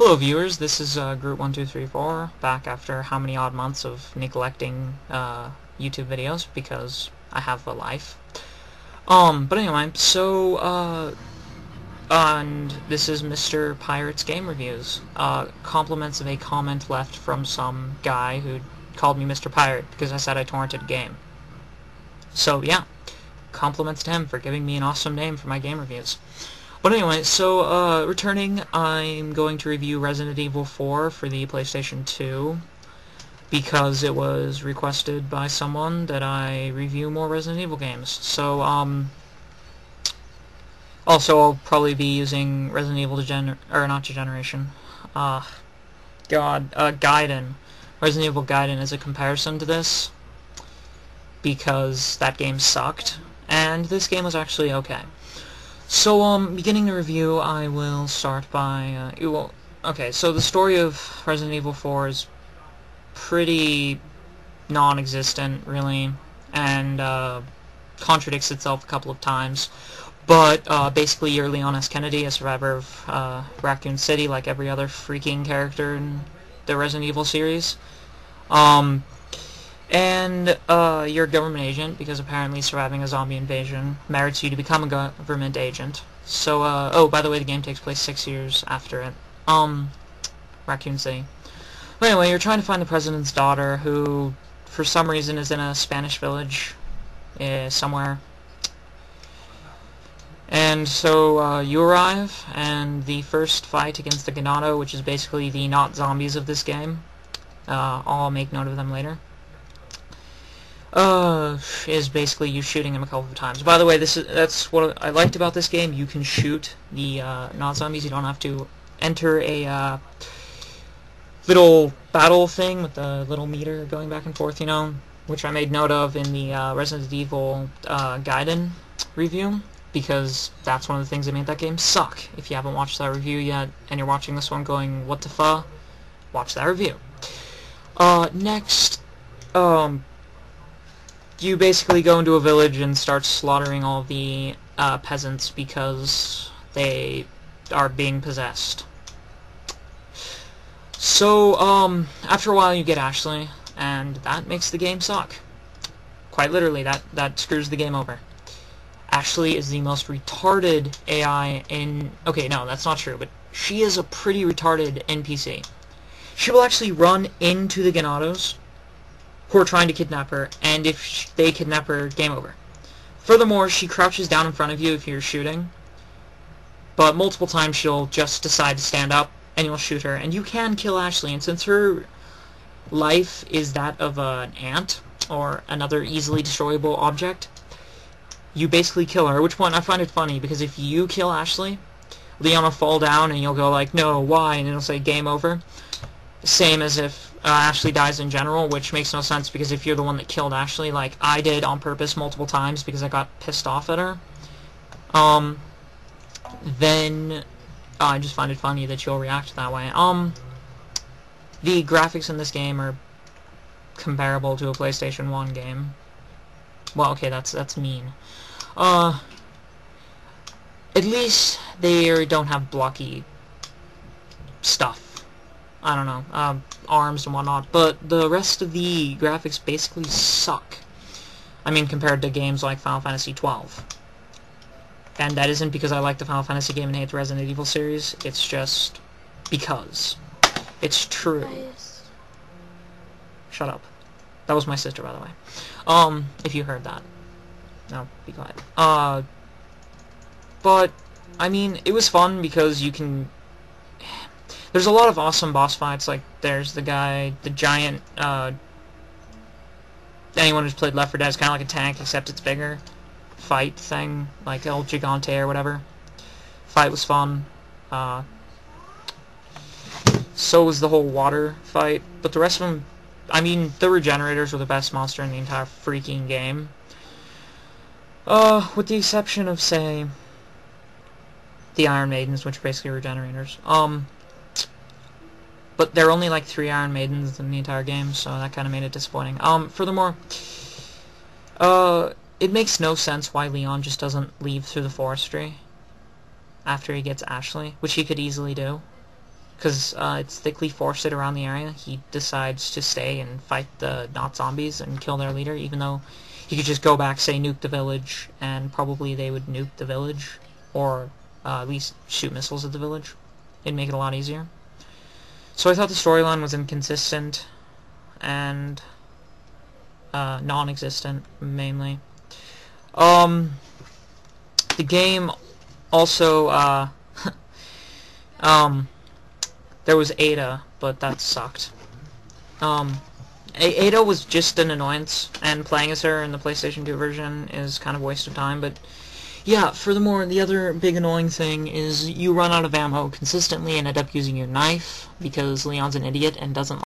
Hello viewers, this is Groot1234, back after how many odd months of neglecting YouTube videos, because I have a life. But anyway, so, and this is Mr. Pirate's Game Reviews. Compliments of a comment left from some guy who called me Mr. Pirate because I said I torrented a game. So yeah, compliments to him for giving me an awesome name for my game reviews. But anyway, so, returning, I'm going to review Resident Evil 4 for the PlayStation 2, because it was requested by someone that I review more Resident Evil games. So, also I'll probably be using Resident Evil Gaiden. Resident Evil Gaiden as a comparison to this, because that game sucked, and this game was actually okay. So, beginning the review, I will start by, okay, so the story of Resident Evil 4 is pretty non-existent, really, and, contradicts itself a couple of times, but, basically you're Leon S. Kennedy, a survivor of, Raccoon City, like every other freaking character in the Resident Evil series. And you're a government agent, because apparently surviving a zombie invasion merits you to become a government agent. So, oh, by the way, the game takes place 6 years after it. Raccoon City. But anyway, you're trying to find the president's daughter, who, for some reason, is in a Spanish village, somewhere. And so, you arrive, and the first fight against the Ganado, which is basically the not zombies of this game, I'll make note of them later, is basically you shooting them a couple of times. By the way, that's what I liked about this game. You can shoot the not zombies. You don't have to enter a little battle thing with the little meter going back and forth, you know, which I made note of in the Resident Evil Gaiden review, because that's one of the things that made that game suck. If you haven't watched that review yet and you're watching this one going, what the fuck, watch that review. Next, you basically go into a village and start slaughtering all the peasants because they are being possessed. So, after a while you get Ashley, and that makes the game suck. Quite literally, that screws the game over. Ashley is the most retarded AI in... Okay, no, that's not true, but she is a pretty retarded NPC. She will actually run into the Ganados who are trying to kidnap her, and if they kidnap her, game over. Furthermore, she crouches down in front of you if you're shooting, but multiple times she'll just decide to stand up, and you'll shoot her, and you can kill Ashley, and since her life is that of an ant, or another easily destroyable object, you basically kill her, at which point I find it funny, because if you kill Ashley, Leon will fall down, and you'll go like, no, why, and it'll say game over. Same as if Ashley dies in general, which makes no sense, because if you're the one that killed Ashley, like I did on purpose multiple times because I got pissed off at her, then I just find it funny that you'll react that way. The graphics in this game are comparable to a PlayStation 1 game. Well, okay, that's mean. At least they don't have blocky stuff. I don't know, arms and whatnot, but the rest of the graphics basically suck. I mean, compared to games like Final Fantasy XII. And that isn't because I like the Final Fantasy game and hate the Resident Evil series, it's just because. It's true. Nice. Shut up. That was my sister, by the way. If you heard that. No, be quiet. But, I mean, it was fun because you can... There's a lot of awesome boss fights, like there's the guy, the giant, anyone who's played Left 4 Dead is kind of like a tank, except it's bigger. Fight thing, like El Gigante or whatever. Fight was fun. So was the whole water fight, but the rest of them, I mean, the Regenerators were the best monster in the entire freaking game. With the exception of, say, the Iron Maidens, which are basically Regenerators. But there are only like 3 Iron Maidens in the entire game, so that kind of made it disappointing. Furthermore, it makes no sense why Leon just doesn't leave through the forestry after he gets Ashley, which he could easily do. because it's thickly forested around the area, he decides to stay and fight the not zombies and kill their leader, even though he could just go back, say, nuke the village, and probably they would nuke the village, or at least shoot missiles at the village. It'd make it a lot easier. So I thought the storyline was inconsistent and non-existent, mainly. The game also, there was Ada, but that sucked. Ada was just an annoyance, and playing as her in the PlayStation 2 version is kind of a waste of time, but yeah, furthermore, the other big annoying thing is you run out of ammo consistently and end up using your knife, because Leon's an idiot and doesn't